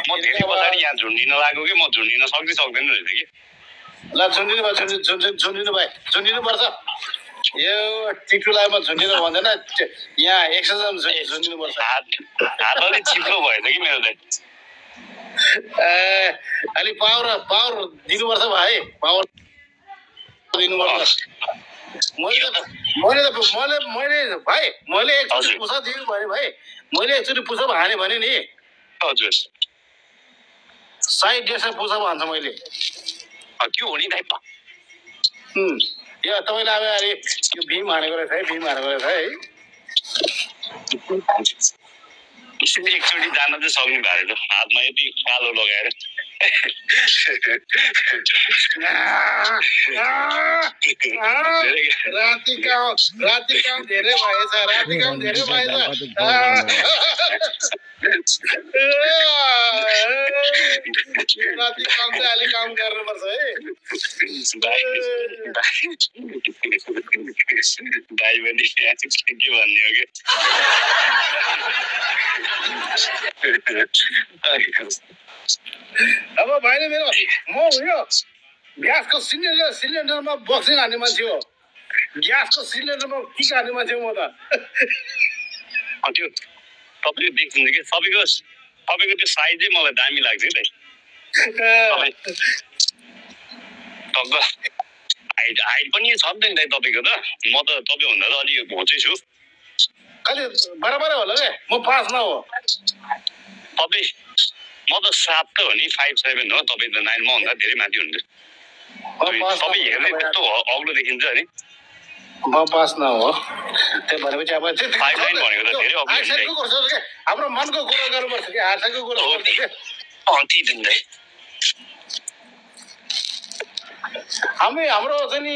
म धेरै पछाडि यहाँ झुन्डिन लाग्यो कि म झुन्डिन सक्दैन रहेछ कि ल झुन्डिनु पर्छ यो टिटुलाई म झुन्डिनु भन्दैन यहाँ एक्सर्साइज झुन्डिनु पर्छ हात अलि चिप्लो भएछ कि मेरो चाहिँ अलि पावर दिनुपर्छ भाइ पावर दिनुपर्छ मैले एकचोटि पुसा दिनु भने भाइ मैले एकचोटि पुसअप हाने भने नि हजुर साइड डेसा पुसअप हान्छ मैले त्यो हो नि दाइ यो तपाईँले अब अरे यो भीम हानेको रहेछ है यसरी एकचोटि जान चाहिँ सक्नु भएको रहेछ हातमा यति कालो लगाएर राति काम धेरै भएछ राति काम चाहिँ अलिक काम गर्नुपर्छ है भाइ पनि के भन्ने हो कि अब भाइले मेरो म यो ग्यासको सिलिन्डरमा बक्सिङ हान्ने मान्छे हो ग्यासको सिलिन्डरमा टिका हान्ने मान्छे हो म त त्यो तपाईँले देख्नुहुन्छ कि सबैको त्यो साइजै मलाई दामी लाग्छ कि हाइट पनि छ नि त तपाईँको त म त तपाईँभन्दा त अलि होचै छु कहिले बराबर होला रे म 5 न हो तपाईँ म त 7 त हो नि 5'7" हो तपाईँ त 9 म भन्दा धेरै माथि हुनुहुन्छ तपाईँ हेर्दै कस्तो अग्लो देखिन्छ नि म 5 न हो त्यही भनेपछि अब 5'9" भनेको त धेरै अग्लो हाम्रो मनको कुरा गर्नुपर्छ कि हार्टको कुरा गर्नुपर्छ त्यही दिन दाइ हाम्रो चाहिँ नि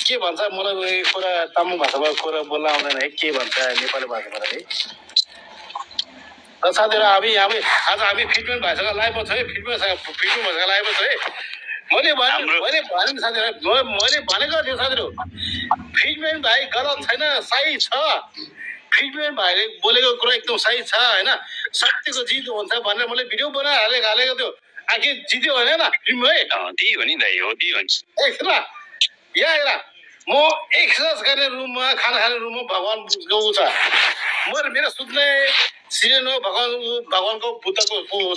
के भन्छ मलाई कुरा तामाङ भाषामा कुरा बोल्न आउँदैन है के भन्छ नेपाली भाषाबाट है साथीहरू आज हामी फिटमेन्ट भाइसँग लाइभमा छ है फिटमेन्ट भाइसँग लाइभमा छ है मैले भने साथीहरू मैले भनेको थियो साथीहरू फिटमेन्ट भाइ गलत छैन सही छ फिटमेन्ट भाइले बोलेको कुरा एकदम सही छ होइन सत्यको जित हुन्छ भनेर मैले भिडियो बनाएर हालेको थियो आखिर जित्यो होइन फिल्म है त्यही हो नि दाइ हो त्यही हो नि यहाँ हेर म एक्सर्साइज गर्ने रुममा खाना खाने रुममा भगवान्को ऊ छ मेरो सुत्ने सिजन हो भगवान्को बुद्धको ऊ छ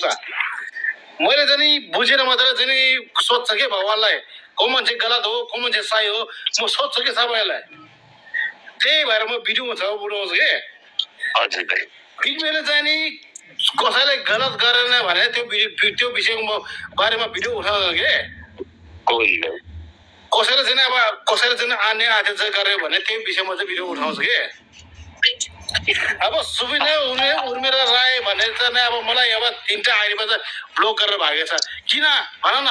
मैले चाहिँ बुझेर मात्र चाहिँ सोध्छ कि भगवान्लाई को मान्छे गलत हो को मान्छे सही हो म सोध्छु कि सबैलाई त्यही भएर म भिडियोमा छ बुझाउँछु कि फिल्मले चाहिँ नि कसैलाई गलत गरेन भने त्यो विषयको बारेमा भिडियो उठाउँछ कि कसैले चाहिँ अन्य अत्याचार गर्यो भने त्यो विषयमा चाहिँ भिडियो उठाउँछ कि अब सुबिना उर्मिला राय भनेर चाहिँ अब मलाई अब 3टा आइडीमा चाहिँ ब्लक गरेर भागेछ किन भन न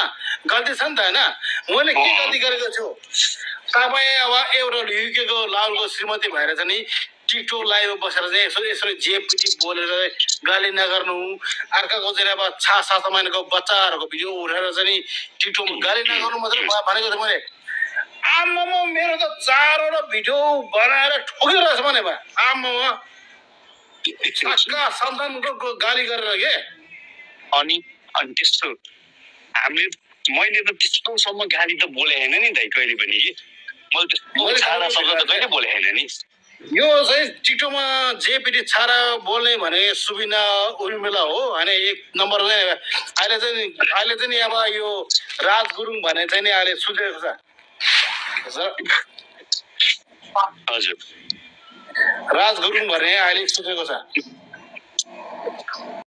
गल्ती छ नि त होइन मैले के गल्ती गरेको छु तपाईँ अब एउटा युकेको लाउलको श्रीमती भएर चाहिँ नि टिकटक लाइभमा बसेर चाहिँ यसरी जेपिटी बोलेर गाली नगर्नु अर्काको चाहिँ अब 6-7 महिनाको बच्चाहरूको भिडियो उठाएर चाहिँ नि टिकटकमा गाली नगर्नु मात्रै भनेको थिएँ मैले आम्मामा मेरो त 4वटा भिडियो बनाएर ठोकिरहेछ भने आम्मामा सन्तानको गाली गरेर के अनि त्यस्तो मैले त त्यस्तोसम्म गाली त बोले होइन नि दाइ कहिले पनि कि मैले छाडा शब्द त कहिले बोले होइन नि यो चाहिँ टिकटकमा जेपिटी छाडा बोल्ने भने सुबिना उर्मिला हो होइन 1 नम्बर अहिले चाहिँ नि अब यो राज गुरुङ भने चाहिँ नि अहिले सुधेको छ हजुर राज गुरुङ भने अहिले सुधेको छ